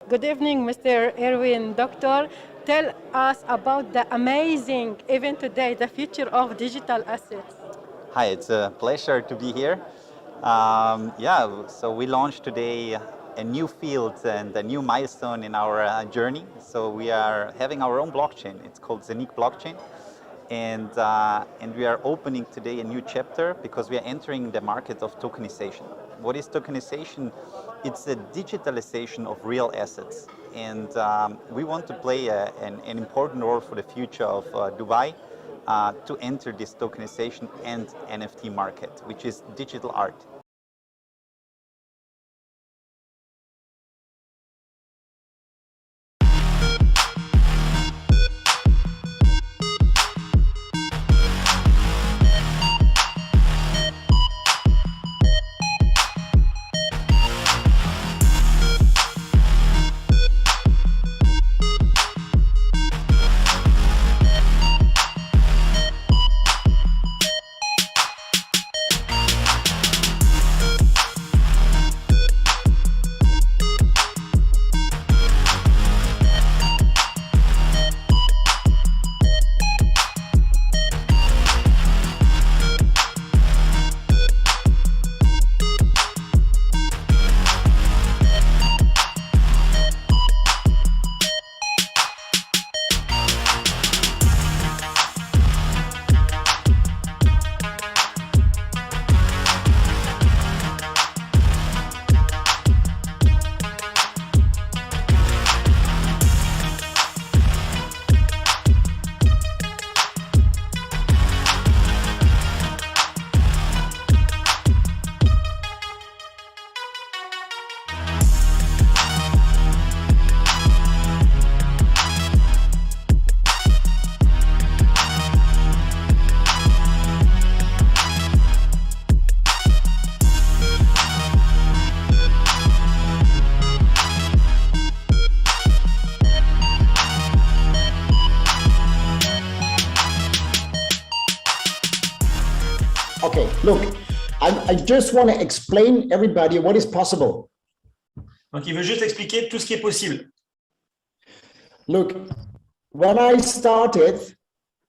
Good evening, Mr. Erwin. Doctor, tell us about the amazing event today, the future of digital assets. Hi, it's a pleasure to be here. So we launched today a new field and a new milestone in our journey. So we are having our own blockchain. It's called Zeniq Blockchain. And we are opening today a new chapter because we are entering the market of tokenization. What is tokenization? It's a digitalization of real assets. And we want to play an important role for the future of Dubai to enter this tokenization and NFT market, which is digital art. Okay, look, I just want to explain everybody what is possible. Donc, il veut juste expliquer tout ce qui est possible. Look, when I started,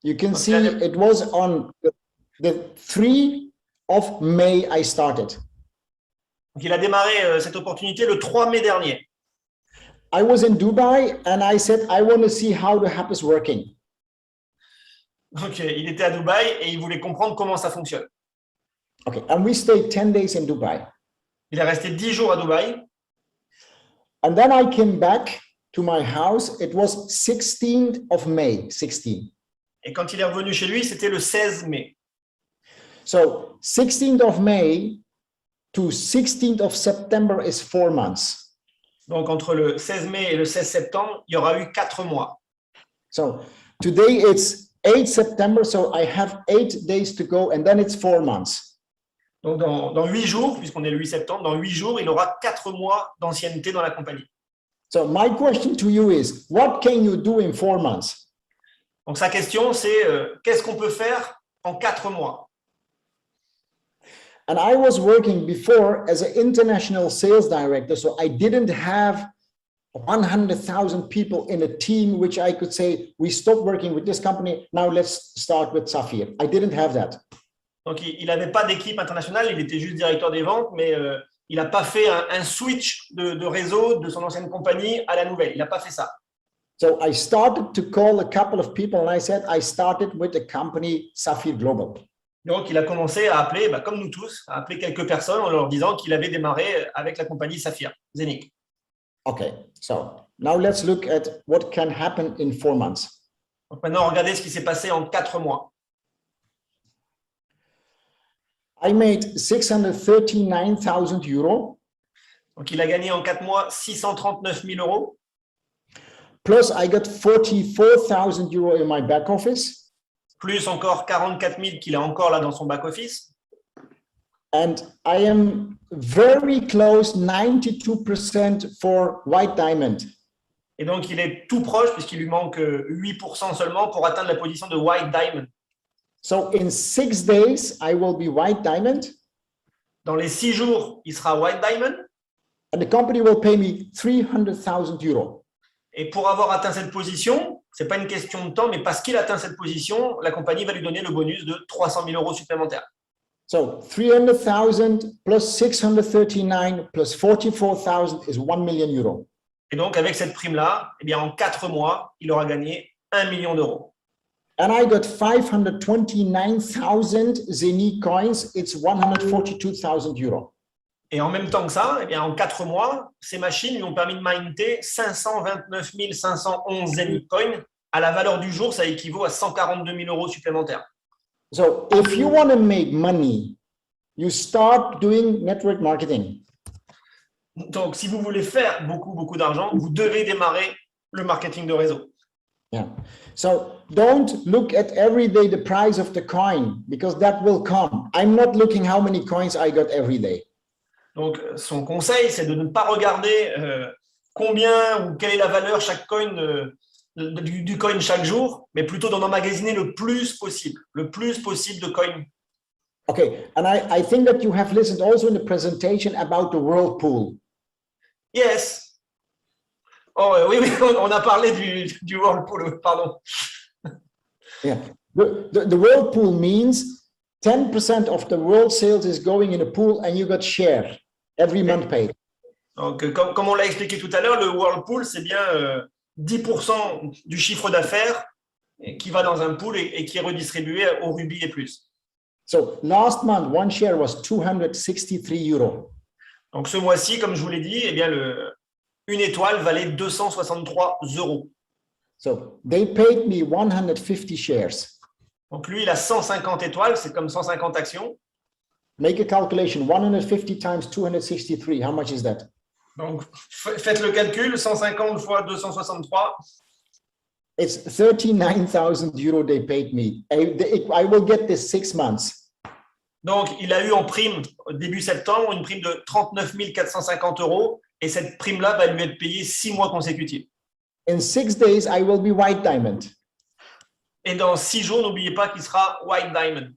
you can see it was on the 3 of May I started. Donc, il a démarré cette opportunité le 3 mai dernier. I was in Dubai and I said, I want to see how the app is working. Donc, il était à Dubaï et il voulait comprendre comment ça fonctionne. Okay, and we stayed 10 days in Dubai. Il est resté 10 jours à Dubaï. And then I came back to my house. It was 16th of May, 16. Et quand il est revenu chez lui, c'était le 16 mai. So 16th of May to 16th of September is 4 months. Donc, entre le 16 mai et le 16 septembre, il y aura eu 4 mois. So today it's 8 September, so I have 8 days to go, and then it's 4 months. Donc, dans 8 jours, puisqu'on est le 8 septembre, dans 8 jours, il aura 4 mois d'ancienneté dans la compagnie. So my question to you is, what can you do in 4 months? Donc, sa question, c'est qu'est-ce qu'on peut faire en 4 mois? And I was working before as an international sales director, so I didn't have 100,000 people in a team, which I could say, we stopped working with this company, now let's start with Saphir. I didn't have that. Donc, il n'avait pas d'équipe internationale, il était juste directeur des ventes, mais il n'a pas fait un switch de réseau de son ancienne compagnie à la nouvelle. Il n'a pas fait ça. So I started to call a couple of people and I said, I started with the company Saphir Global. Donc, il a commencé à appeler, comme nous tous, à appeler quelques personnes en leur disant qu'il avait démarré avec la compagnie Saphir, Zeniq. Okay, so now let's look at what can happen in 4 months. Donc, maintenant, regardez ce qui s'est passé en 4 mois. I made 639,000 euros. Donc, il a gagné en 4 mois 639 000 euros. Plus, I got 44,000 euros in my back office. Plus encore 44 000 qu'il a encore là dans son back-office. And I am very close, 92% for White Diamond. Et donc, il est tout proche puisqu'il lui manque 8% seulement pour atteindre la position de White Diamond. So in 6 days, I will be White Diamond. Dans les 6 jours, il sera White Diamond. and the company will pay me 300,000 euros. Et pour avoir atteint cette position, c'est pas une question de temps, mais parce qu'il atteint cette position, la compagnie va lui donner le bonus de 300 000 euros supplémentaires. So 300,000 plus 639 plus 44,000 is 1 million euros. Et donc, avec cette prime-là, eh bien, en 4 mois, il aura gagné 1 million d'euros. And I got 529,000 Zenith coins. It's 142,000 euros. Et en même temps que ça, eh bien, en 4 mois, ces machines lui ont permis de minter 529 511 Zenith coins. À la valeur du jour, ça équivaut à 142 000 euros supplémentaires. So if you want to make money, you start doing network marketing. Donc, si vous voulez faire beaucoup d'argent, vous devez démarrer le marketing de réseau. Yeah. So don't look at every day the price of the coin because that will come. I'm not looking how many coins I got every day. Donc, son conseil, c'est de ne pas regarder combien ou quelle est la valeur chaque coin du coin chaque jour, mais plutôt d'en emmagasiner le plus possible de coins. Okay, and I think that you have listened also in the presentation about the Whirlpool. Yes. Oh oui, on a parlé du Whirlpool, pardon. Yeah, the Whirlpool means 10% of the world sales is going in a pool and you got share every month paid. Donc, comme on l'a expliqué tout à l'heure, le Whirlpool, c'est bien 10% du chiffre d'affaires qui va dans un pool et qui est redistribué au rubis et plus. So last month, one share was 263 euros. Donc, ce mois-ci, comme je vous l'ai dit, eh bien, une étoile valait 263 euros. So they paid me 150 shares. Donc, lui, il a 150 étoiles, c'est comme 150 actions. Make a calculation, 150 times 263, how much is that? Donc, faites le calcul, 150 fois 263. It's 39,000 euros they paid me. I will get this 6 months. Donc, il a eu en prime, début septembre, une prime de 39 450 euros. Et cette prime-là va lui être payée 6 mois consécutifs. In 6 days, I will be white diamond. Et dans 6 jours, n'oubliez pas qu'il sera White Diamond.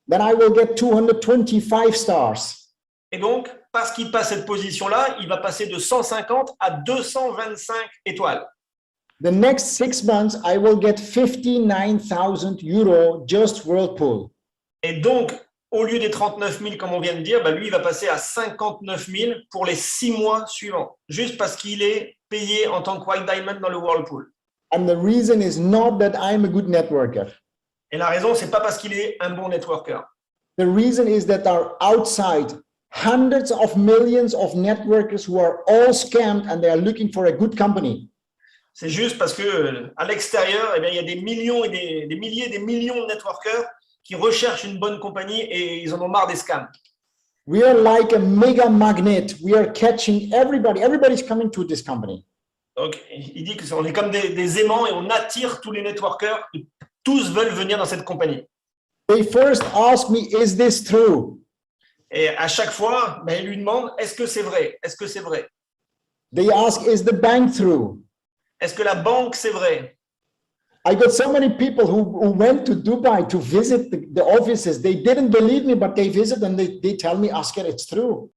Then I will get 225 stars. Et donc, parce qu'il passe cette position-là, il va passer de 150 à 225 étoiles. The next 6 months, I will get 59,000 euros just Whirlpool. Et donc, au lieu des 39 000, comme on vient de dire, lui, il va passer à 59 000 pour les 6 mois suivants, juste parce qu'il est payé en tant que White Diamond dans le Whirlpool. And the reason is not that I'm a good networker. Et la raison, c'est pas parce qu'il est un bon networker. The reason is that are outside hundreds of millions of networkers who are all scammed and they are looking for a good company. C'est juste parce que à l'extérieur, eh bien, il y a des millions et des milliers, des millions de networkers qui recherchent une bonne compagnie et ils en ont marre des scams. We are like a mega magnet. We are catching everybody. Everybody's coming to this company. Donc, il dit qu'on est comme des aimants et on attire tous les networkers. Tous veulent venir dans cette compagnie. They first ask me, is this true? Et à chaque fois, il lui demande, est-ce que c'est vrai? Est-ce que c'est vrai? They ask, is the bank true? Est-ce que la banque, c'est vrai? I got so many people who went to Dubai to visit the offices. They didn't believe me, but they visit and they tell me, Oscar, it's true.